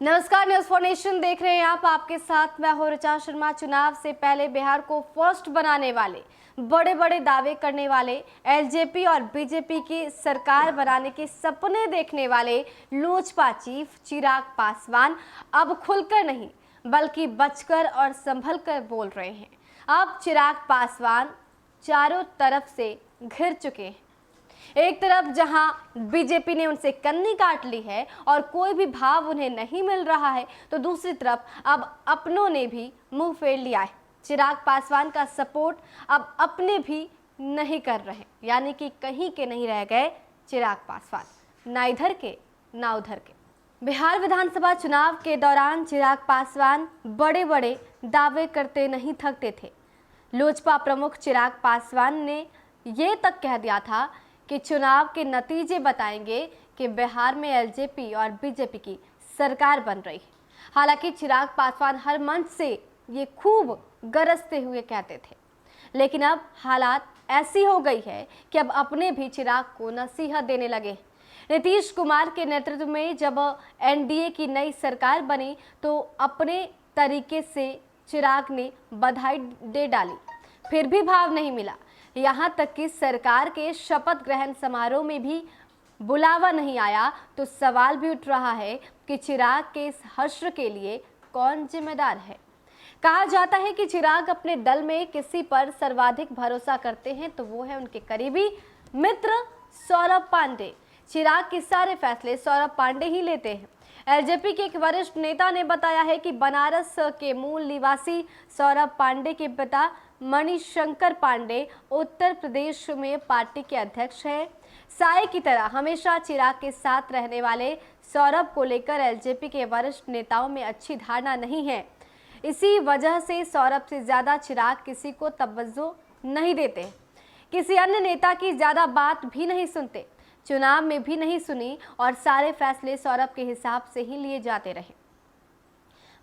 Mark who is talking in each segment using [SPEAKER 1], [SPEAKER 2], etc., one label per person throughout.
[SPEAKER 1] नमस्कार, news for nation देख रहे हैं आप। आपके साथ मैं हूं ऋचा शर्मा। चुनाव से पहले बिहार को फर्स्ट बनाने वाले, बड़े बड़े दावे करने वाले, एलजेपी और बीजेपी की सरकार बनाने के सपने देखने वाले लोजपा चीफ चिराग पासवान अब खुलकर नहीं बल्कि बचकर और संभल कर बोल रहे हैं। अब चिराग पासवान चारों तरफ से घिर चुके हैं। एक तरफ जहां बीजेपी ने उनसे कन्नी काट ली है और कोई भी भाव उन्हें नहीं मिल रहा है, तो दूसरी तरफ अब अपनों ने भी मुंह फेर लिया है। चिराग पासवान का सपोर्ट अब अपने भी नहीं कर रहे, यानी कि कहीं के नहीं रह गए चिराग पासवान, ना इधर के ना उधर के। बिहार विधानसभा चुनाव के दौरान चिराग पासवान बड़े बड़े दावे करते नहीं थकते थे। लोजपा प्रमुख चिराग पासवान ने ये तक कह दिया था कि चुनाव के नतीजे बताएंगे कि बिहार में एलजेपी और बीजेपी की सरकार बन रही है। हालांकि चिराग पासवान हर मंच से ये खूब गरजते हुए कहते थे, लेकिन अब हालात ऐसी हो गई है कि अब अपने भी चिराग को नसीहत देने लगे। नीतीश कुमार के नेतृत्व में जब एनडीए की नई सरकार बनी तो अपने तरीके से चिराग ने बधाई दे डाली, फिर भी भाव नहीं मिला। यहाँ तक कि सरकार के शपथ ग्रहण समारोह में भी बुलावा नहीं आया, तो सवाल भी उठ रहा है कि चिराग के इस हश्र के लिए कौन जिम्मेदार है। कहा जाता है कि चिराग अपने दल में किसी पर सर्वाधिक भरोसा करते हैं तो वो है उनके करीबी मित्र सौरभ पांडे। चिराग के सारे फैसले सौरभ पांडे ही लेते हैं। एलजेपी के एक वरिष्ठ नेता ने बताया है कि बनारस के मूल निवासी सौरभ पांडे के पिता मणिशंकर पांडे उत्तर प्रदेश में पार्टी के अध्यक्ष हैं। साए की तरह हमेशा चिराग के साथ रहने वाले सौरभ को लेकर एलजेपी के वरिष्ठ नेताओं में अच्छी धारणा नहीं है। इसी वजह से सौरभ से ज्यादा चिराग किसी को तवज्जो नहीं देते, किसी अन्य नेता की ज्यादा बात भी नहीं सुनते, चुनाव में भी नहीं सुनी और सारे फैसले सौरभ के हिसाब से ही लिए जाते रहे।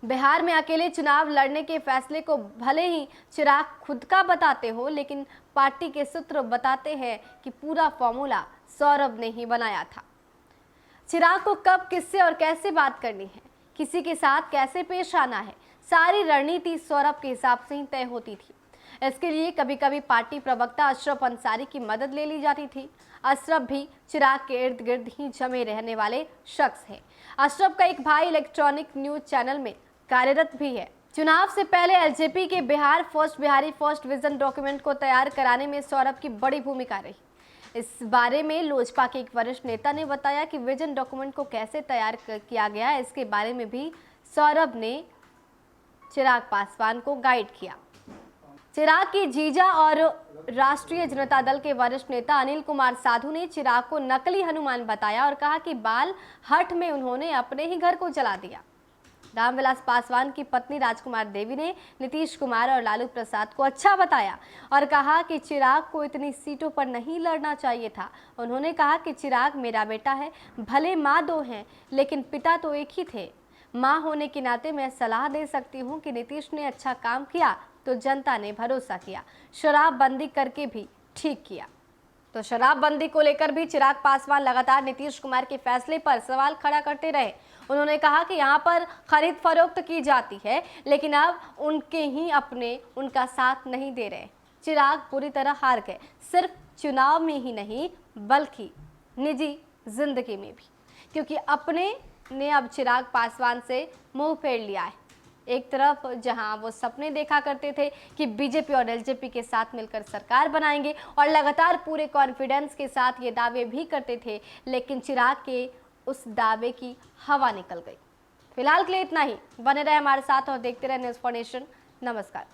[SPEAKER 1] बिहार में अकेले चुनाव लड़ने के फैसले को भले ही चिराग खुद का बताते हो, लेकिन पार्टी के सूत्र बताते हैं कि पूरा फॉर्मूला सौरभ ने ही बनाया था। चिराग को कब, किससे और कैसे बात करनी है, किसी के साथ कैसे पेश आना है, सारी रणनीति सौरभ के हिसाब से ही तय होती थी। इसके लिए कभी कभी पार्टी प्रवक्ता अशरफ अंसारी की मदद ले ली जाती थी। अशरफ भी चिराग के इर्द गिर्द ही जमे रहने वाले शख्स हैं। अशरफ का एक भाई इलेक्ट्रॉनिक न्यूज चैनल में कार्यरत भी है। चुनाव से पहले एलजेपी के Bihar first, Bihari first vision document को तैयार कराने में सौरभ की बड़ी भूमिका रही। इस बारे में लोजपा के एक वरिष्ठ नेता ने बताया कि विजन डॉक्यूमेंट को कैसे तैयार किया गया, इसके बारे में भी सौरभ ने चिराग पासवान को गाइड किया। चिराग की जीजा और राष्ट्रीय जनता दल के वरिष्ठ नेता अनिल कुमार साधु ने चिराग को नकली हनुमान बताया और कहा कि बाल हट में उन्होंने अपने ही घर को जला दिया। रामविलास पासवान की पत्नी राजकुमार देवी ने नीतीश कुमार और लालू प्रसाद को अच्छा बताया और कहा कि चिराग को इतनी सीटों पर नहीं लड़ना चाहिए था। उन्होंने कहा कि चिराग मेरा बेटा है, भले माँ दो हैं लेकिन पिता तो एक ही थे। माँ होने के नाते मैं सलाह दे सकती हूँ कि नीतीश ने अच्छा काम किया तो जनता ने भरोसा किया, शराब बंदी करके भी ठीक किया। तो शराबबंदी को लेकर भी चिराग पासवान लगातार नीतीश कुमार के फैसले पर सवाल खड़ा करते रहे। उन्होंने कहा कि यहाँ पर खरीद फरोख्त की जाती है, लेकिन अब उनके ही अपने उनका साथ नहीं दे रहे। चिराग पूरी तरह हार गए, सिर्फ चुनाव में ही नहीं बल्कि निजी जिंदगी में भी, क्योंकि अपने ने अब चिराग पासवान से मुंह फेर लिया है। एक तरफ जहां वो सपने देखा करते थे कि बीजेपी और एलजेपी के साथ मिलकर सरकार बनाएंगे और लगातार पूरे कॉन्फिडेंस के साथ ये दावे भी करते थे, लेकिन चिराग के उस दावे की हवा निकल गई। फिलहाल के लिए इतना ही। बने रहे हमारे साथ और देखते रहे न्यूज़ फॉर नेशन। नमस्कार।